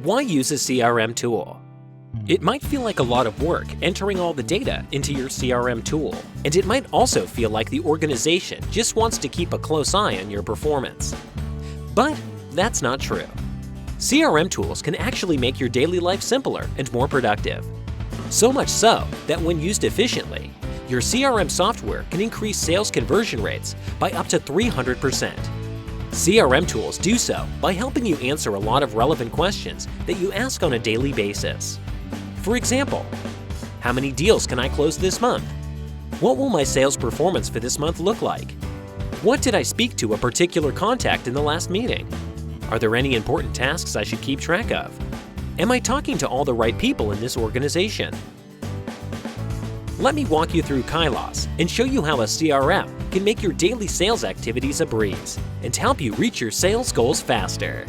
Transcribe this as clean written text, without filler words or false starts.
Why use a CRM tool? It might feel like a lot of work entering all the data into your CRM tool, and it might also feel like the organization just wants to keep a close eye on your performance. But that's not true. CRM tools can actually make your daily life simpler and more productive. So much so that when used efficiently, your CRM software can increase sales conversion rates by up to 300%. CRM tools do so by helping you answer a lot of relevant questions that you ask on a daily basis. For example, how many deals can I close this month? What will my sales performance for this month look like? What did I speak to a particular contact in the last meeting? Are there any important tasks I should keep track of? Am I talking to all the right people in this organization? Let me walk you through Kylas and show you how a CRM can make your daily sales activities a breeze and help you reach your sales goals faster.